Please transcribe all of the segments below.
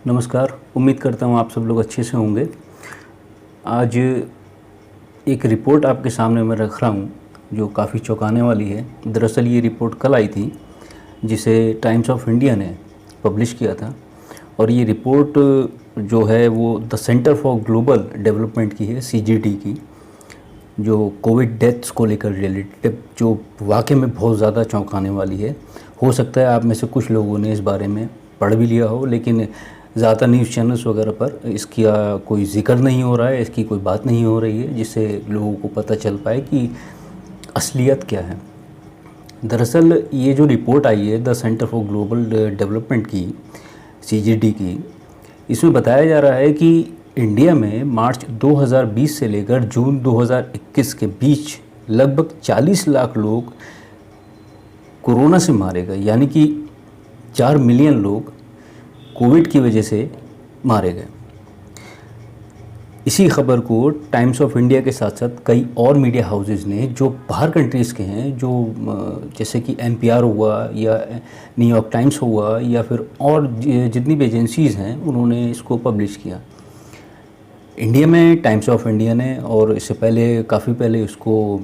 नमस्कार। उम्मीद करता हूँ आप सब लोग अच्छे से होंगे। आज एक रिपोर्ट आपके सामने मैं रख रहा हूँ जो काफ़ी चौंकाने वाली है। दरअसल ये रिपोर्ट कल आई थी जिसे टाइम्स ऑफ इंडिया ने पब्लिश किया था और ये रिपोर्ट जो है वो the Center for Global Development की है, CGD की, जो कोविड डेथ्स को लेकर रिलेटेड, जो वाकई में बहुत ज़्यादा चौंकाने वाली है। हो सकता है आप में से कुछ लोगों ने इस बारे में पढ़ भी लिया हो, लेकिन ज़्यादा न्यूज़ चैनल्स वगैरह पर इसका कोई जिक्र नहीं हो रहा है, इसकी कोई बात नहीं हो रही है जिससे लोगों को पता चल पाए कि असलियत क्या है। दरअसल ये जो रिपोर्ट आई है the Center for Global Development की, CGD की, इसमें बताया जा रहा है कि इंडिया में मार्च 2020 से लेकर जून 2021 के बीच लगभग 40 लाख लोग कोरोना से मारे गए, यानी कि 4 मिलियन लोग कोविड की वजह से मारे गए। इसी खबर को टाइम्स ऑफ इंडिया के साथ साथ कई और मीडिया हाउसेस ने जो बाहर कंट्रीज़ के हैं, जो जैसे कि NPR हुआ या न्यूयॉर्क टाइम्स हुआ या फिर और जितनी भी एजेंसीज़ हैं, उन्होंने इसको पब्लिश किया। इंडिया में टाइम्स ऑफ इंडिया ने, और इससे पहले काफ़ी पहले उसको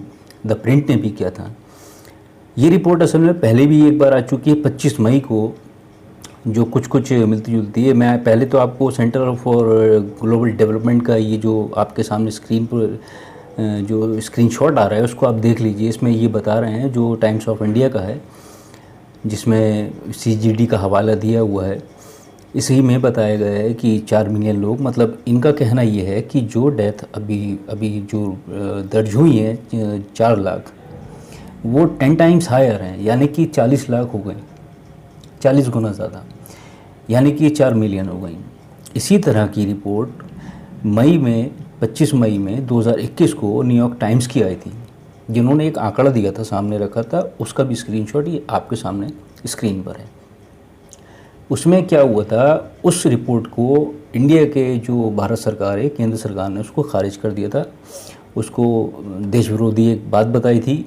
द प्रिंट ने भी किया था। ये रिपोर्ट असल में पहले भी एक बार आ चुकी है 25 मई को, जो कुछ मिलती जुलती है। मैं पहले तो आपको सेंटर फॉर ग्लोबल डेवलपमेंट का ये जो आपके सामने स्क्रीन पर जो स्क्रीनशॉट आ रहा है उसको आप देख लीजिए। इसमें ये बता रहे हैं जो टाइम्स ऑफ इंडिया का है, जिसमें CGD का हवाला दिया हुआ है। इसी में बताया गया है कि 4 मिलियन लोग, मतलब इनका कहना ये है कि जो डेथ अभी जो दर्ज हुई है 4 लाख, वो 10 टाइम्स हायर हैं, यानी कि 40 लाख हो गए, 40 गुना ज़्यादा, यानी कि 4 मिलियन हो गई। इसी तरह की रिपोर्ट 25 मई में 2021 को न्यूयॉर्क टाइम्स की आई थी, जिन्होंने एक आंकड़ा दिया था, सामने रखा था। उसका भी स्क्रीनशॉट ये आपके सामने स्क्रीन पर है। उसमें क्या हुआ था, उस रिपोर्ट को इंडिया के जो भारत सरकार है, केंद्र सरकार ने उसको खारिज कर दिया था। उसको देश विरोधी एक बात बताई थी।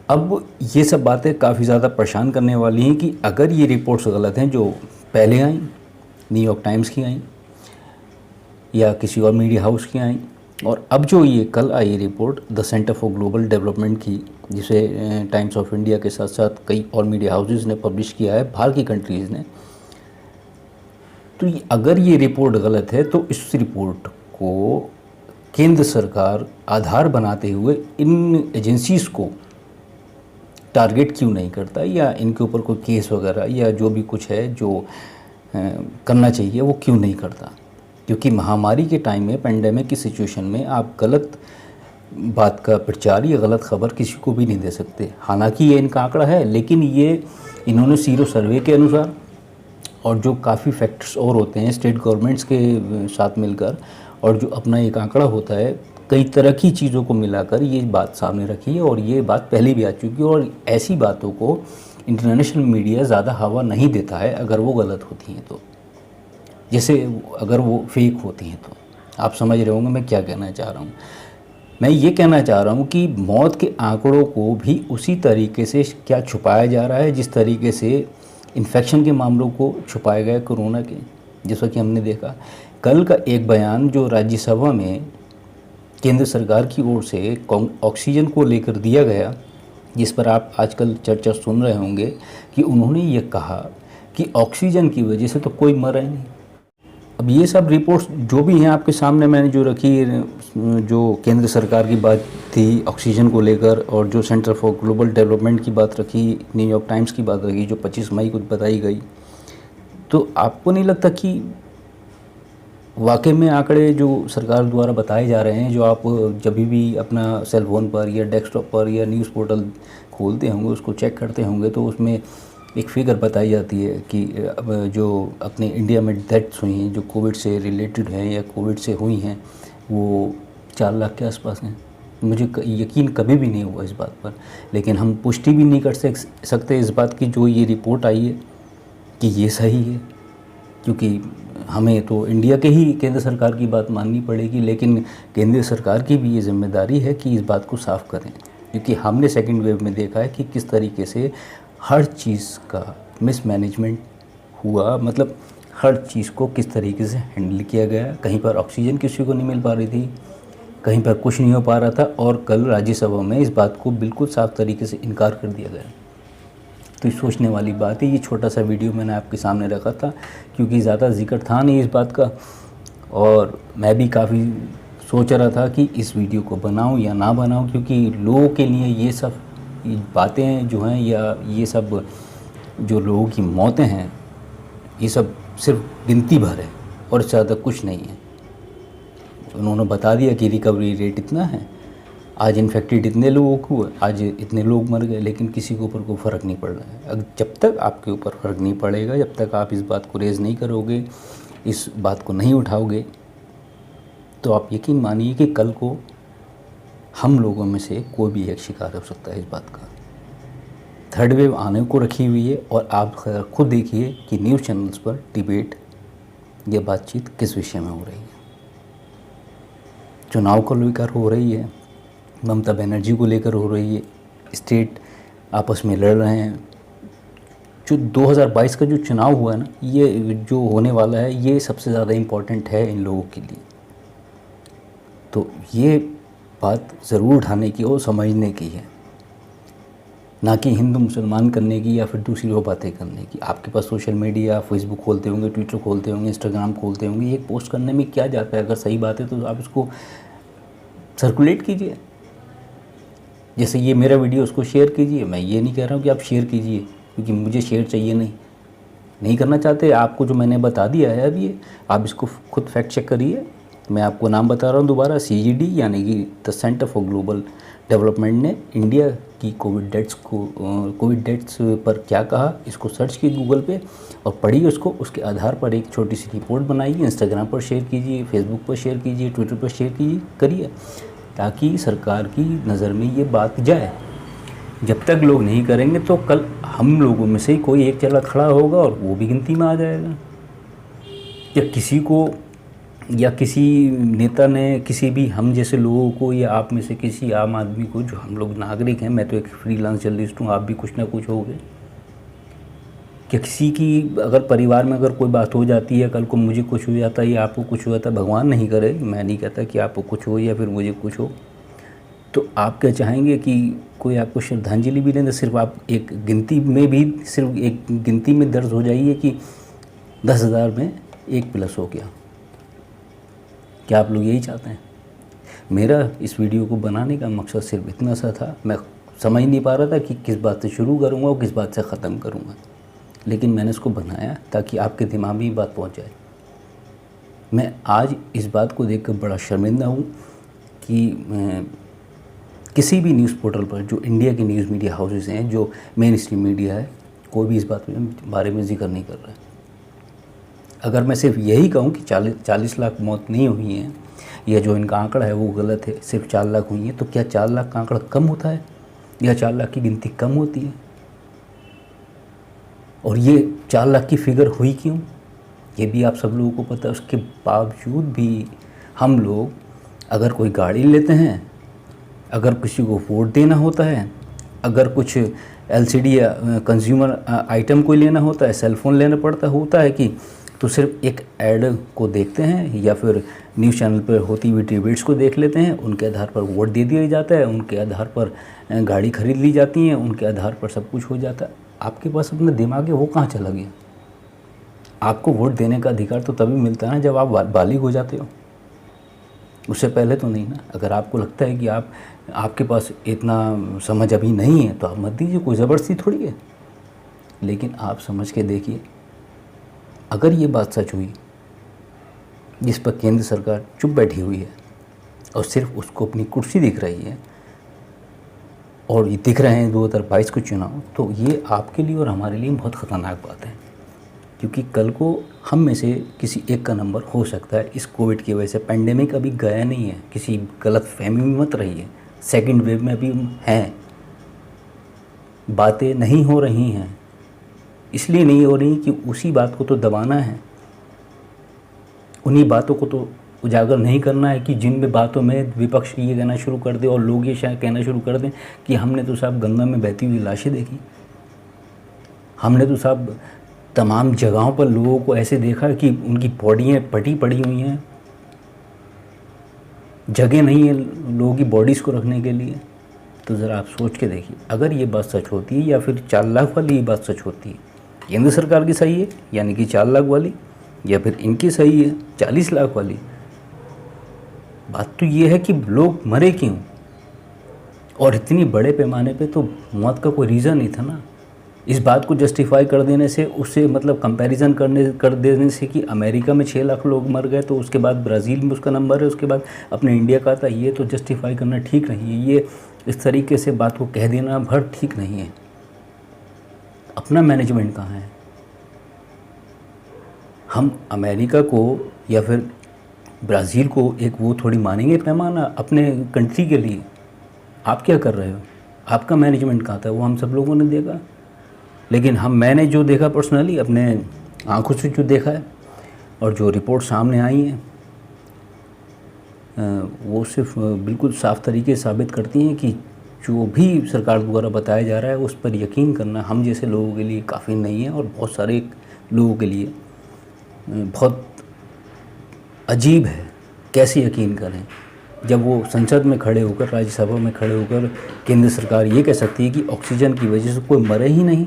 अब ये सब बातें काफ़ी ज़्यादा परेशान करने वाली हैं कि अगर ये रिपोर्ट्स गलत हैं जो पहले आई, न्यूयॉर्क टाइम्स की आई या किसी और मीडिया हाउस की आई, और अब जो ये कल आई report the Center for Global Development की, जिसे टाइम्स ऑफ इंडिया के साथ साथ कई और मीडिया हाउसेस ने पब्लिश किया है, बाहर की कंट्रीज़ ने, तो अगर ये रिपोर्ट गलत है तो इस रिपोर्ट को केंद्र सरकार आधार बनाते हुए इन एजेंसीज़ को टारगेट क्यों नहीं करता, या इनके ऊपर कोई केस वगैरह या जो भी कुछ है जो करना चाहिए वो क्यों नहीं करता। क्योंकि महामारी के टाइम में, पेंडेमिक की सिचुएशन में, आप गलत बात का प्रचार या गलत खबर किसी को भी नहीं दे सकते। हालांकि ये इनका आंकड़ा है, लेकिन ये इन्होंने सीरो सर्वे के अनुसार और जो काफ़ी फैक्टर्स और होते हैं स्टेट गवर्नमेंट्स के साथ मिलकर, और जो अपना एक आंकड़ा होता है, कई तरह की चीज़ों को मिलाकर ये बात सामने रखी है। और ये बात पहले भी आ चुकी है, और ऐसी बातों को इंटरनेशनल मीडिया ज़्यादा हवा नहीं देता है अगर वो गलत होती हैं तो, जैसे अगर वो फेक होती हैं तो। आप समझ रहे होंगे मैं क्या कहना चाह रहा हूँ। मैं ये कहना चाह रहा हूँ कि मौत के आंकड़ों को भी उसी तरीके से क्या छुपाया जा रहा है जिस तरीके से इन्फेक्शन के मामलों को छुपाया गया कोरोना के, जैसा कि हमने देखा। कल का एक बयान जो राज्यसभा में केंद्र सरकार की ओर से ऑक्सीजन को लेकर दिया गया, जिस पर आप आजकल चर्चा सुन रहे होंगे, कि उन्होंने ये कहा कि ऑक्सीजन की वजह से तो कोई मरा ही नहीं। अब ये सब रिपोर्ट्स जो भी हैं आपके सामने मैंने जो रखी, जो केंद्र सरकार की बात थी ऑक्सीजन को लेकर, और जो सेंटर फॉर ग्लोबल डेवलपमेंट की बात रखी, न्यूयॉर्क टाइम्स की बात रखी जो 25 मई को बताई गई, तो आपको नहीं लगता कि वाकई में आंकड़े जो सरकार द्वारा बताए जा रहे हैं, जो आप जब भी अपना सेल फोन पर या डेस्कटॉप पर या न्यूज़ पोर्टल खोलते होंगे, उसको चेक करते होंगे, तो उसमें एक फिगर बताई जाती है कि जो अपने इंडिया में डेथ्स हुई हैं जो कोविड से रिलेटेड हैं या कोविड से हुई हैं, वो 4 लाख के आसपास हैं। मुझे यकीन कभी भी नहीं हुआ इस बात पर, लेकिन हम पुष्टि भी नहीं कर सकते इस बात की जो ये रिपोर्ट आई है कि ये सही है, क्योंकि हमें तो इंडिया के ही केंद्र सरकार की बात माननी पड़ेगी। लेकिन केंद्र सरकार की भी ये जिम्मेदारी है कि इस बात को साफ़ करें, क्योंकि हमने सेकेंड वेव में देखा है कि किस तरीके से हर चीज़ का मिसमैनेजमेंट हुआ। मतलब हर चीज़ को किस तरीके से हैंडल किया गया। कहीं पर ऑक्सीजन किसी को नहीं मिल पा रही थी, कहीं पर कुछ नहीं हो पा रहा था, और कल राज्यसभा में इस बात को बिल्कुल साफ तरीके से इनकार कर दिया गया। तो ये सोचने वाली बात है। ये छोटा सा वीडियो मैंने आपके सामने रखा था क्योंकि ज़्यादा जिक्र था नहीं इस बात का, और मैं भी काफ़ी सोच रहा था कि इस वीडियो को बनाऊं या ना बनाऊं, क्योंकि लोगों के लिए ये सब बातें जो हैं या ये सब जो लोगों की मौतें हैं, ये सब सिर्फ गिनती भर है और ज़्यादा कुछ नहीं है। उन्होंने बता दिया कि रिकवरी रेट इतना है, आज इन्फेक्टेड इतने लोगों को, आज इतने लोग मर गए, लेकिन किसी के ऊपर कोई फ़र्क नहीं पड़ रहा है। अगर जब तक आपके ऊपर फ़र्क नहीं पड़ेगा, जब तक आप इस बात को रेज़ नहीं करोगे, इस बात को नहीं उठाओगे, तो आप यकीन मानिए कि कल को हम लोगों में से कोई भी एक शिकार हो सकता है इस बात का। थर्ड वेव आने को रखी हुई है, और आप खुद देखिए कि न्यूज़ चैनल्स पर डिबेट या बातचीत किस विषय में हो रही है। चुनाव को लेकर हो रही है, ममता बनर्जी को लेकर हो रही है, स्टेट आपस में लड़ रहे हैं। जो 2022 का जो चुनाव हुआ है ना, ये जो होने वाला है, ये सबसे ज़्यादा इम्पोर्टेंट है इन लोगों के लिए। तो ये बात ज़रूर उठाने की और समझने की है, ना कि हिंदू मुसलमान करने की या फिर दूसरी वो बातें करने की। आपके पास सोशल मीडिया, फेसबुक खोलते होंगे, ट्विटर खोलते होंगे, इंस्टाग्राम खोलते होंगे, ये पोस्ट करने में क्या जाता है? अगर सही बात है तो आप इसको सर्कुलेट कीजिए। जैसे ये मेरा वीडियो, उसको शेयर कीजिए। मैं ये नहीं कह रहा हूँ कि आप शेयर कीजिए, क्योंकि मुझे शेयर चाहिए नहीं करना चाहते आपको जो मैंने बता दिया है। अब ये आप इसको खुद फैक्ट चेक करिए। मैं आपको नाम बता रहा हूँ दोबारा, CGD यानी कि the Center for Global development ने इंडिया की कोविड डेट्स पर क्या कहा, इसको सर्च की गूगल पे और पढ़िए उसको। उसके आधार पर एक छोटी सी रिपोर्ट बनाइए, इंस्टाग्राम पर शेयर कीजिए, फेसबुक पर शेयर कीजिए, ट्विटर पर शेयर करिए, ताकि सरकार की नज़र में ये बात जाए। जब तक लोग नहीं करेंगे तो कल हम लोगों में से कोई एक चला खड़ा होगा और वो भी गिनती में आ जाएगा। या किसी नेता ने किसी भी हम जैसे लोगों को, या आप में से किसी आम आदमी को, जो हम लोग नागरिक हैं, मैं तो एक फ्रीलांस जर्नलिस्ट हूँ, आप भी कुछ ना कुछ हो गए, कि किसी की अगर परिवार में अगर कोई बात हो जाती है, कल को मुझे कुछ हो जाता है या आपको कुछ हो जाता है, भगवान नहीं करे, मैं नहीं कहता कि आपको कुछ हो या फिर मुझे कुछ हो, तो आप क्या चाहेंगे कि कोई आपको श्रद्धांजलि भी दें? सिर्फ आप एक गिनती में भी, सिर्फ एक गिनती में दर्ज हो जाइए कि 10,000 में 1 प्लस हो गया। क्या आप लोग यही चाहते हैं? मेरा इस वीडियो को बनाने का मकसद सिर्फ इतना सा था। मैं समझ नहीं पा रहा था कि किस बात से शुरू करूँगा और किस बात से ख़त्म करूँगा, लेकिन मैंने इसको बनाया ताकि आपके दिमाग में ये बात पहुँच जाए। मैं आज इस बात को देखकर बड़ा शर्मिंदा हूँ कि किसी भी न्यूज़ पोर्टल पर, जो इंडिया के न्यूज़ मीडिया हाउसेस हैं, जो मेन स्ट्रीम मीडिया है, कोई भी इस बारे में जिक्र नहीं कर रहा है। अगर मैं सिर्फ यही कहूँ कि 40 लाख मौत नहीं हुई हैं, या जो इनका आंकड़ा है वो गलत है, सिर्फ 4 लाख हुई हैं, तो क्या 4 लाख का आंकड़ा कम होता है या 4 लाख की गिनती कम होती है? और ये 4 लाख की फिगर हुई क्यों, ये भी आप सब लोगों को पता है। उसके बावजूद भी हम लोग, अगर कोई गाड़ी लेते हैं, अगर किसी को वोट देना होता है, अगर कुछ LCD या कंज्यूमर आइटम कोई लेना होता है, सेलफ़ोन लेना होता है कि, तो सिर्फ एक ऐड को देखते हैं या फिर न्यूज़ चैनल पर होती हुई डिबेट्स को देख लेते हैं, उनके आधार पर वोट दे दिया जाता है, उनके आधार पर गाड़ी खरीद ली जाती है, उनके आधार पर सब कुछ हो जाता है। आपके पास अपना दिमाग है, वो कहाँ चला गया? आपको वोट देने का अधिकार तो तभी मिलता है ना जब आप बालिग हो जाते हो, उससे पहले तो नहीं ना। अगर आपको लगता है कि आपके पास इतना समझ अभी नहीं है तो आप मत दीजिए, कोई ज़बरदस्ती थोड़ी है। लेकिन आप समझ के देखिए, अगर ये बात सच हुई जिस पर केंद्र सरकार चुप बैठी हुई है और सिर्फ उसको अपनी कुर्सी दिख रही है, और ये दिख रहे हैं 2022 के चुनाव, तो ये आपके लिए और हमारे लिए बहुत ख़तरनाक बात है। क्योंकि कल को हम में से किसी एक का नंबर हो सकता है इस कोविड की वजह से। पेंडेमिक अभी गया नहीं है, किसी गलत फहमी में मत रहिए। सेकंड वेव में अभी हैं, बातें नहीं हो रही हैं, इसलिए नहीं हो रही कि उसी बात को तो दबाना है, उन्हीं बातों को तो उजागर नहीं करना है कि जिन बातों में विपक्ष ये कहना शुरू कर दे और लोग ये शायद कहना शुरू कर दें कि हमने तो साहब गंगा में बहती हुई लाशें देखी, हमने तो साहब तमाम जगहों पर लोगों को ऐसे देखा कि उनकी बॉडियाँ पटी पड़ी हुई हैं, जगह नहीं है लोगों की बॉडीज़ को रखने के लिए। तो ज़रा आप सोच के देखिए, अगर ये बात सच होती है या फिर 4 लाख वाली ये बात सच होती है, केंद्र सरकार की सही है यानी कि 4 लाख वाली, या फिर इनकी सही है 40 लाख वाली, बात तो ये है कि लोग मरे क्यों, और इतनी बड़े पैमाने पे तो मौत का कोई रीज़न नहीं था ना। इस बात को जस्टिफाई कर देने से, उससे मतलब कंपैरिजन कर देने से कि अमेरिका में 6 लाख लोग मर गए तो उसके बाद ब्राज़ील में उसका नंबर है, उसके बाद अपने इंडिया का था, ये तो जस्टिफाई करना ठीक नहीं है। ये इस तरीके से बात को कह देना भर ठीक नहीं है। अपना मैनेजमेंट कहाँ है? हम अमेरिका को या फिर ब्राज़ील को एक वो थोड़ी मानेंगे पैमाना अपने कंट्री के लिए। आप क्या कर रहे हो? आपका मैनेजमेंट कहाँ था? वो हम सब लोगों ने देखा। लेकिन मैंने जो देखा पर्सनली, अपने आंखों से जो देखा है और जो रिपोर्ट सामने आई हैं, वो सिर्फ बिल्कुल साफ़ तरीके से साबित करती हैं कि जो भी सरकार द्वारा बताया जा रहा है उस पर यकीन करना हम जैसे लोगों के लिए काफ़ी नहीं है, और बहुत सारे लोगों के लिए बहुत अजीब है। कैसे यकीन करें जब वो संसद में खड़े होकर, राज्यसभा में खड़े होकर केंद्र सरकार ये कह सकती है कि ऑक्सीजन की वजह से कोई मरे ही नहीं।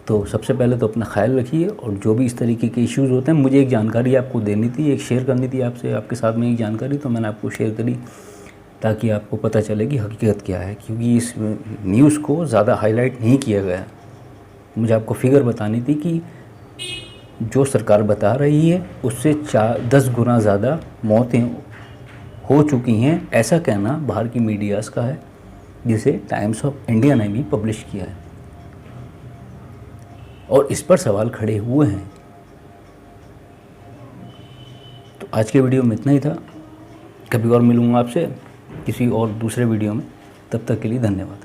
तो सबसे पहले तो अपना ख्याल रखिए, और जो भी इस तरीके के इश्यूज़ होते हैं, मुझे एक जानकारी आपको देनी थी, एक शेयर करनी थी आपसे, आपके साथ में एक जानकारी, तो मैंने आपको शेयर करी ताकि आपको पता चले कि हकीकत क्या है, क्योंकि इस न्यूज़ को ज़्यादा हाईलाइट नहीं किया गया। मुझे आपको फिगर बतानी थी कि जो सरकार बता रही है उससे 10 गुना ज़्यादा मौतें हो चुकी हैं, ऐसा कहना बाहर की मीडियाज़ का है, जिसे टाइम्स ऑफ इंडिया ने भी पब्लिश किया है, और इस पर सवाल खड़े हुए हैं। तो आज के वीडियो में इतना ही था। कभी और मिलूँगा आपसे किसी और दूसरे वीडियो में, तब तक के लिए धन्यवाद।